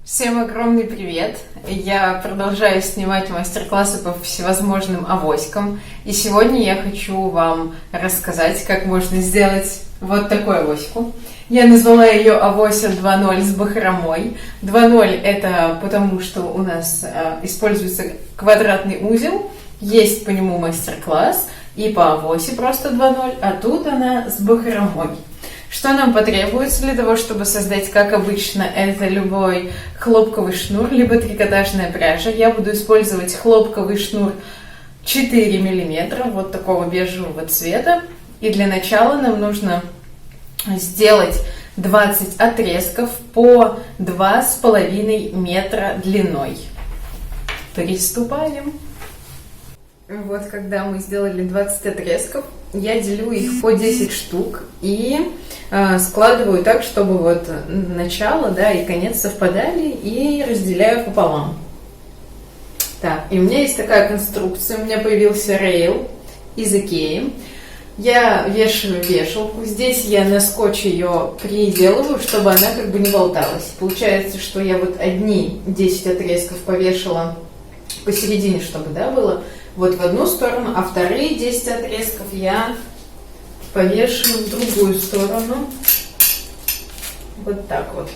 Всем огромный привет! Я продолжаю снимать мастер-классы по всевозможным авоськам. И сегодня я хочу вам рассказать, как можно сделать вот такую авоську. Я назвала ее Авося 2.0 с бахромой. 2.0 это потому, что у нас используется квадратный узел. Есть по нему мастер-класс. И по авосе просто 2.0, а тут она с бахромой. Что нам потребуется для того, чтобы создать, как обычно, это любой хлопковый шнур, либо трикотажная пряжа. Я буду использовать хлопковый шнур 4 мм, вот такого бежевого цвета. И для начала нам нужно сделать 20 отрезков по 2,5 метра длиной. Приступаем. Вот когда мы сделали 20 отрезков, я делю их по 10 штук и складываю так, чтобы вот начало, да, и конец совпадали, и разделяю пополам. Так, и у меня есть такая конструкция, у меня появился рейл из Икеи. Я вешаю вешалку, здесь я на скотч ее приделываю, чтобы она как бы не болталась. Получается, что я вот одни 10 отрезков повешала посередине, чтобы, да, было вот в одну сторону, а вторые 10 отрезков я повешаю в другую сторону. Вот так вот.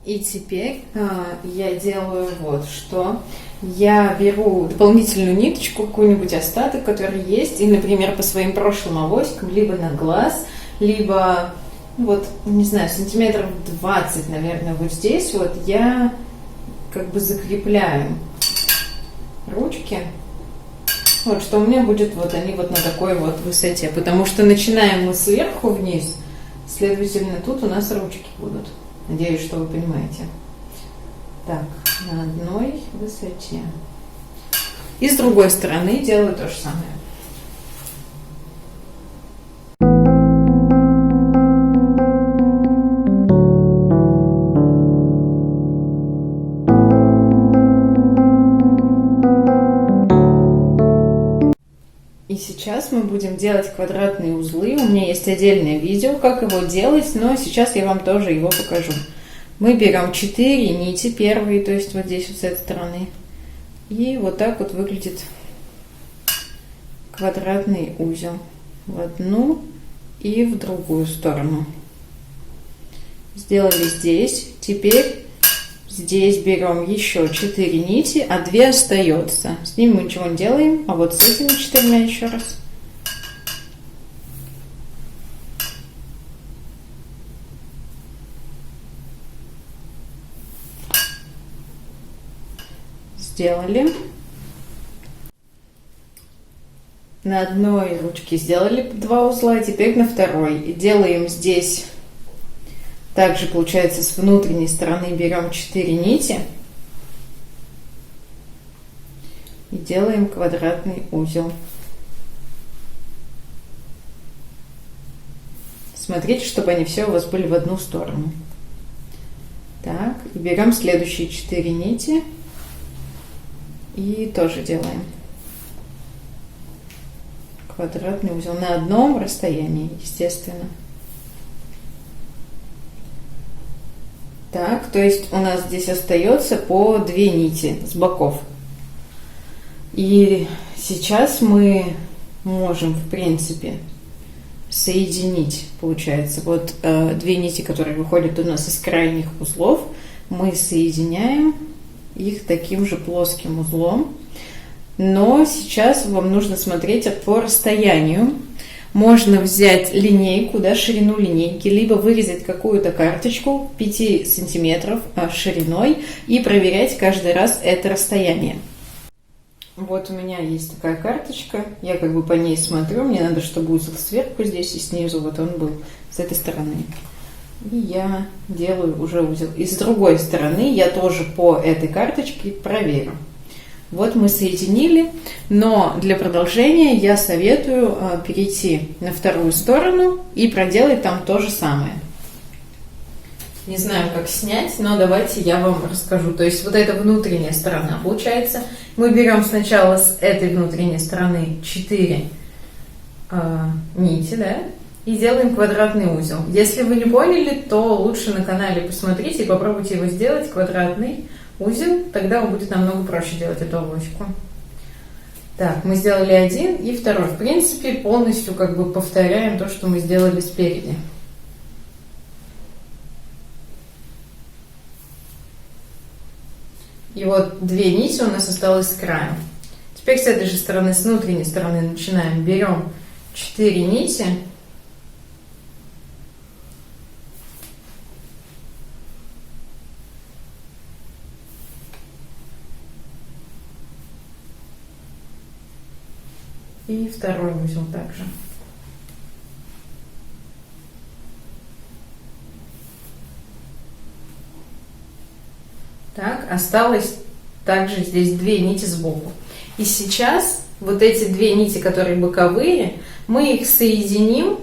И теперь я делаю вот что. Я беру дополнительную ниточку, какую-нибудь остаток, который есть, и, например, по своим прошлым авоськам, либо на глаз, либо, вот, не знаю, сантиметров 20, наверное, вот здесь вот я как бы закрепляю ручки. Вот, что у меня будет, вот они вот на такой вот высоте, потому что начинаем мы сверху вниз, следовательно, тут у нас ручки будут. Надеюсь, что вы понимаете. Так, на одной высоте. И с другой стороны делаю то же самое. И сейчас мы будем делать квадратные узлы. У меня есть отдельное видео, как его делать, но сейчас я вам тоже его покажу. Мы берем 4 нити первые, то есть вот здесь вот с этой стороны. И вот так вот выглядит квадратный узел. В одну и в другую сторону. Сделали здесь. Теперь здесь берем еще 4 нити, а 2 остается. С ними мы ничего не делаем, а вот с этими 4 еще раз. Сделали. На одной ручке сделали 2 узла, теперь на второй. И делаем здесь также, получается, с внутренней стороны берем 4 нити и делаем квадратный узел. Смотрите, чтобы они все у вас были в одну сторону. Так, и берем следующие 4 нити и тоже делаем квадратный узел на одном расстоянии, естественно. Так, то есть у нас здесь остается по 2 нити с боков. И сейчас мы можем, в принципе, соединить, получается, вот 2 нити, которые выходят у нас из крайних узлов, мы соединяем их таким же плоским узлом. Но сейчас вам нужно смотреть по расстоянию. Можно взять линейку, да, ширину линейки, либо вырезать какую-то карточку 5 сантиметров шириной и проверять каждый раз это расстояние. Вот у меня есть такая карточка, я как бы по ней смотрю, мне надо, чтобы узел сверху здесь и снизу, вот он был с этой стороны. И я делаю уже узел. И с другой стороны я тоже по этой карточке проверю. Вот мы соединили, но для продолжения я советую перейти на вторую сторону и проделать там то же самое. Не знаю, как снять, но давайте я вам расскажу. То есть вот эта внутренняя сторона, получается, мы берем сначала с этой внутренней стороны 4 нити, да, и делаем квадратный узел. Если вы не поняли, то лучше на канале посмотрите и попробуйте его сделать, квадратный узел, тогда вам будет намного проще делать эту обложку. Так, мы сделали один и второй. В принципе, полностью как бы повторяем то, что мы сделали спереди. И вот две нити у нас осталось с краю. Теперь с этой же стороны, с внутренней стороны начинаем. Берем 4 нити. И второй узел также. Так, осталось также здесь 2 нити сбоку. И сейчас вот эти 2 нити, которые боковые, мы их соединим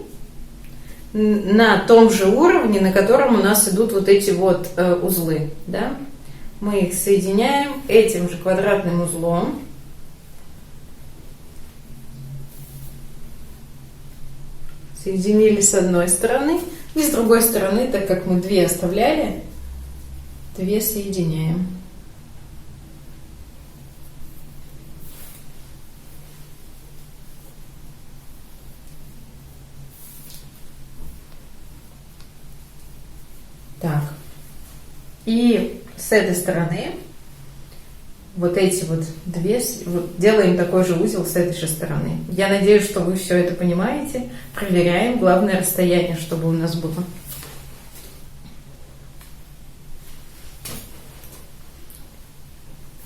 на том же уровне, на котором у нас идут вот эти вот узлы. Да? Мы их соединяем этим же квадратным узлом. Соединили с одной стороны, и с другой стороны, так как мы 2 оставляли, 2 соединяем. Так. И с этой стороны вот эти вот 2, вот делаем такой же узел с этой же стороны. Я надеюсь, что вы все это понимаете. Проверяем главное расстояние, чтобы у нас было.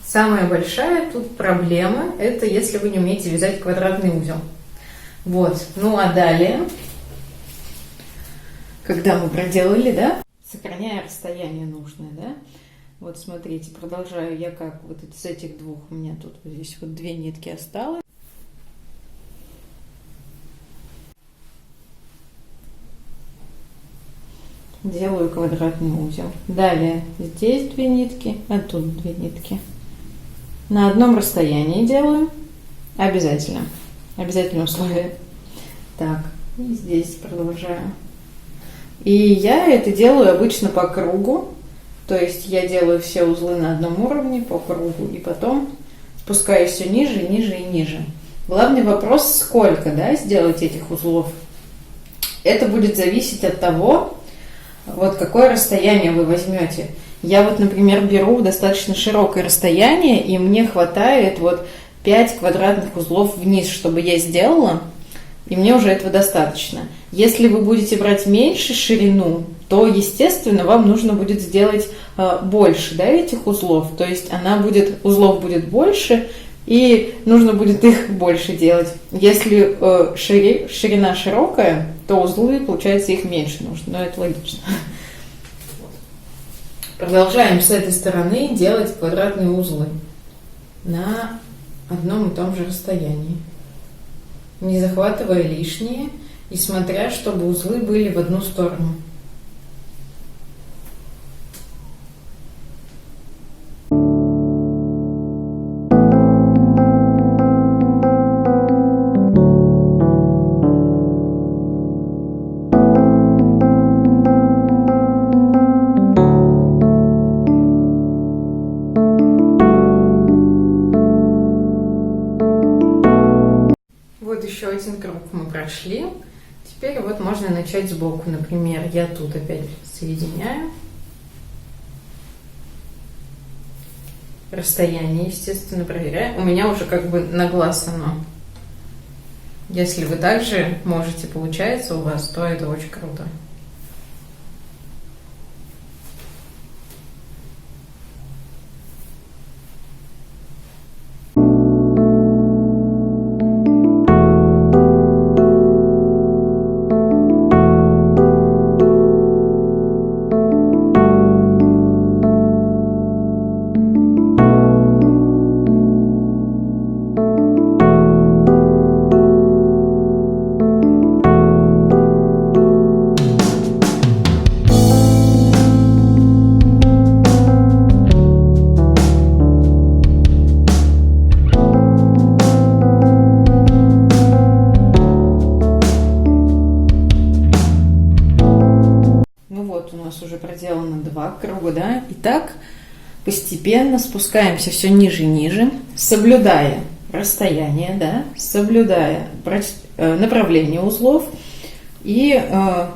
Самая большая тут проблема, это если вы не умеете вязать квадратный узел. Вот. Ну а далее, когда мы проделали, да, сохраняя расстояние нужное, да, вот смотрите, продолжаю я как вот с этих двух, у меня тут вот здесь вот 2 нитки осталось. Делаю квадратный узел. Далее здесь 2 нитки, а тут 2 нитки. На одном расстоянии делаю. Обязательно. Обязательное условие. Так, и здесь продолжаю. И я это делаю обычно по кругу. То есть я делаю все узлы на одном уровне по кругу. И потом спускаюсь все ниже, ниже и ниже. Главный вопрос, сколько, да, сделать этих узлов. Это будет зависеть от того, вот какое расстояние вы возьмете. Я вот, например, беру достаточно широкое расстояние, и мне хватает вот 5 квадратных узлов вниз, чтобы я сделала, и мне уже этого достаточно. Если вы будете брать меньше ширину, то, естественно, вам нужно будет сделать больше, да, этих узлов. То есть узлов будет больше, и нужно будет их больше делать. Если ширина широкая, то узлы, получается, их меньше нужно. Но это логично. Продолжаем с этой стороны делать квадратные узлы на одном и том же расстоянии, не захватывая лишнее и смотря, чтобы узлы были в одну сторону. Еще один круг мы прошли. Теперь вот можно начать сбоку. Например, я тут опять соединяю. Расстояние, естественно, проверяю. У меня уже как бы на глаз оно. Если вы также можете, получается у вас, то это очень круто. Вот у нас уже проделано 2 круга, да? И так постепенно спускаемся все ниже и ниже, соблюдая расстояние, да? Соблюдая направление узлов. И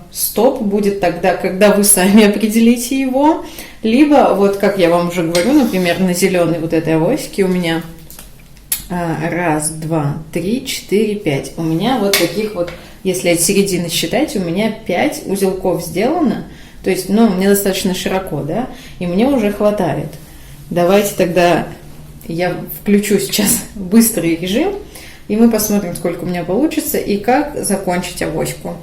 стоп будет тогда, когда вы сами определите его. Либо, вот как я вам уже говорю, например, на зеленой вот этой авоське у меня 1, 2, 3, 4, 5. У меня вот таких вот, если от середины считать, у меня 5 узелков сделано. То есть, ну, мне достаточно широко, да, и мне уже хватает. Давайте тогда я включу сейчас быстрый режим, и мы посмотрим, сколько у меня получится, и как закончить авоську.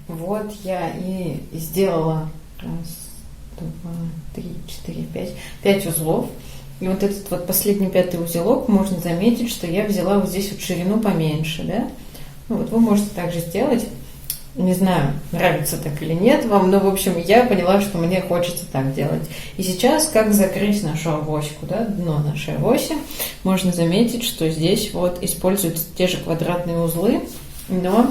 Вот я и сделала 1, 2, 3, 4, 5. 5 узлов. И вот этот вот последний 5-й узелок, можно заметить, что я взяла вот здесь вот ширину поменьше, да? Ну вот вы можете также сделать. Не знаю, нравится так или нет вам, но, в общем, я поняла, что мне хочется так делать. И сейчас, как закрыть нашу авоську, да, дно нашей авоси, можно заметить, что здесь вот используются те же квадратные узлы, но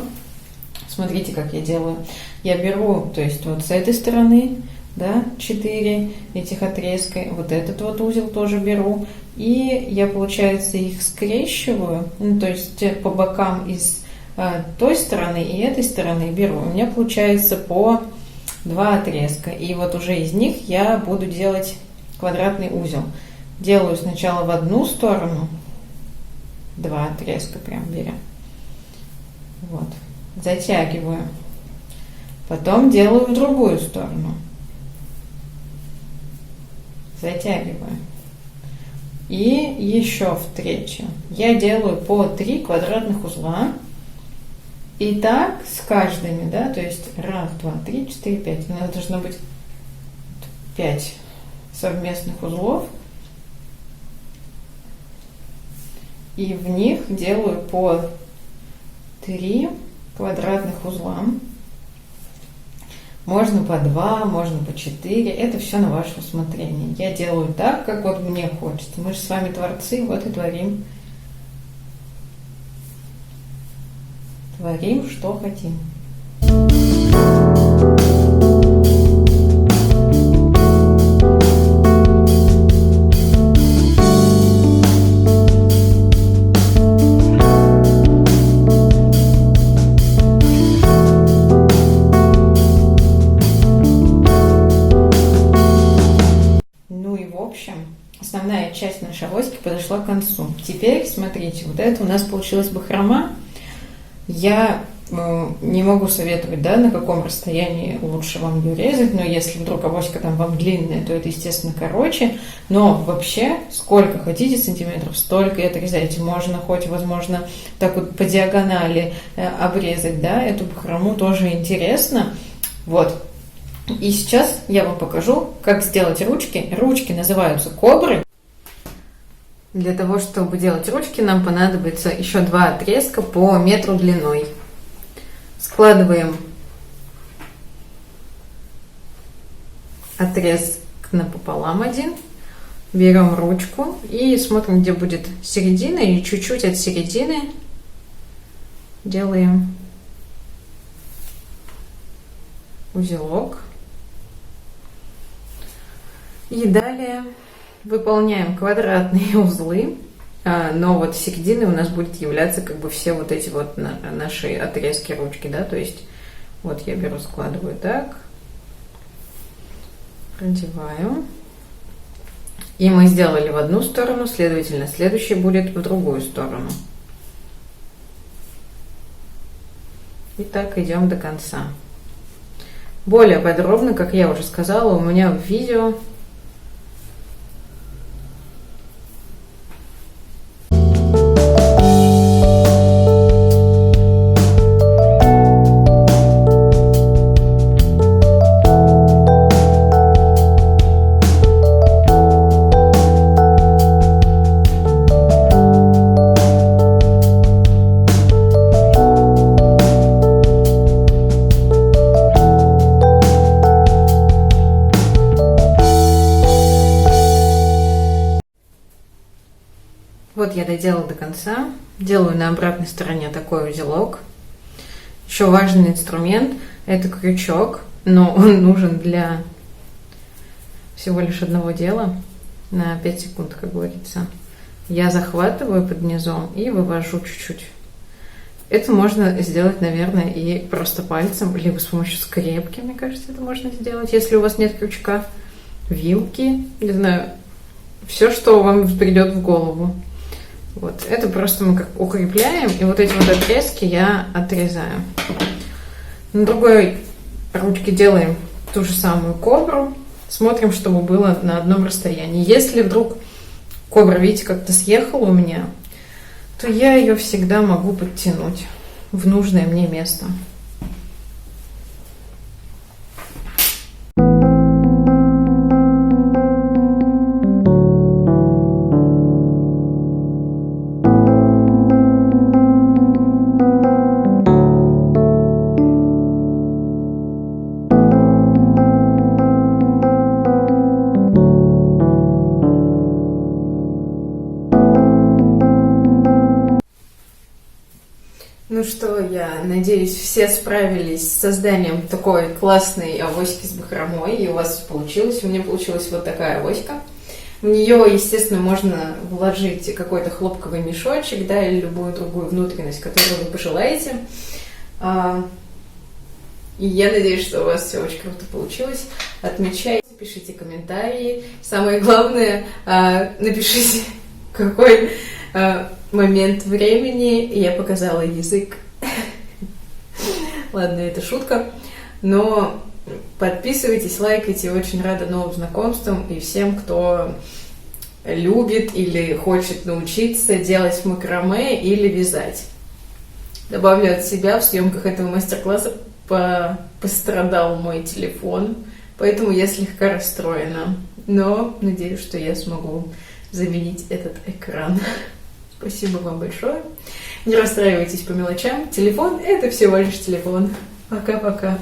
смотрите, как я делаю. Я беру, то есть вот с этой стороны, да, 4 этих отрезка, вот этот вот узел тоже беру, и я, получается, их скрещиваю, ну, то есть по бокам из той стороны и этой стороны беру. У меня получается по 2 отрезка. И вот уже из них я буду делать квадратный узел. Делаю сначала в одну сторону 2 отрезка, прям беря. Вот. Затягиваю. Потом делаю в другую сторону. Затягиваю. И еще в третью. Я делаю по 3 квадратных узла. И так с каждыми, да, то есть 1, 2, 3, 4, 5. У нас должно быть 5 совместных узлов. И в них делаю по 3 квадратных узла. Можно по 2, можно по 4. Это все на ваше усмотрение. Я делаю так, как вот мне хочется. Мы же с вами творцы, вот и творим. Творим, что хотим. Основная часть нашей авоськи подошла к концу. Теперь, смотрите, вот это у нас получилась бахрома. Я не могу советовать, да, на каком расстоянии лучше вам ее резать, но если вдруг авоська там вам длинная, то это, естественно, короче. Но вообще, сколько хотите сантиметров, столько и отрезайте. Можно хоть, возможно, так вот по диагонали обрезать, да, эту бахрому тоже интересно. Вот. И сейчас я вам покажу, как сделать ручки. Ручки называются кобры. Для того, чтобы делать ручки, нам понадобится еще 2 отрезка по метру длиной. Складываем отрезок напополам один, берем ручку и смотрим, где будет середина, и чуть-чуть от середины делаем узелок. И далее выполняем квадратные узлы, но вот серединой у нас будет являться как бы все вот эти вот наши отрезки ручки, да, то есть вот я беру, складываю так, продеваю, и мы сделали в одну сторону, следовательно, следующий будет в другую сторону. И так идем до конца. Более подробно, как я уже сказала, у меня в видео. Вот я доделала до конца. Делаю на обратной стороне такой узелок. Еще важный инструмент – это крючок, но он нужен для всего лишь одного дела, на 5 секунд, как говорится. Я захватываю под низом и вывожу чуть-чуть. Это можно сделать, наверное, и просто пальцем, либо с помощью скрепки, мне кажется, это можно сделать, если у вас нет крючка, вилки, не знаю, все, что вам придет в голову. Вот, это просто мы как укрепляем, и вот эти вот отрезки я отрезаю. На другой ручке делаем ту же самую кобру, смотрим, чтобы было на одном расстоянии. Если вдруг кобра, видите, как-то съехала у меня, то я ее всегда могу подтянуть в нужное мне место. Ну что, я надеюсь, все справились с созданием такой классной авоськи с бахромой, и у вас получилось. У меня получилась вот такая авоська. В нее, естественно, можно вложить какой-то хлопковый мешочек, да, или любую другую внутренность, которую вы пожелаете. И я надеюсь, что у вас все очень круто получилось. Отмечайте, пишите комментарии. Самое главное, напишите, какой момент времени я показала язык. Ладно, это шутка. Но подписывайтесь, лайкайте. Очень рада новым знакомствам и всем, кто любит или хочет научиться делать макраме или вязать. Добавлю от себя, в съемках этого мастер-класса пострадал мой телефон, поэтому я слегка расстроена. Но надеюсь, что я смогу заменить этот экран. Спасибо вам большое. Не расстраивайтесь по мелочам. Телефон – это всего лишь телефон. Пока-пока.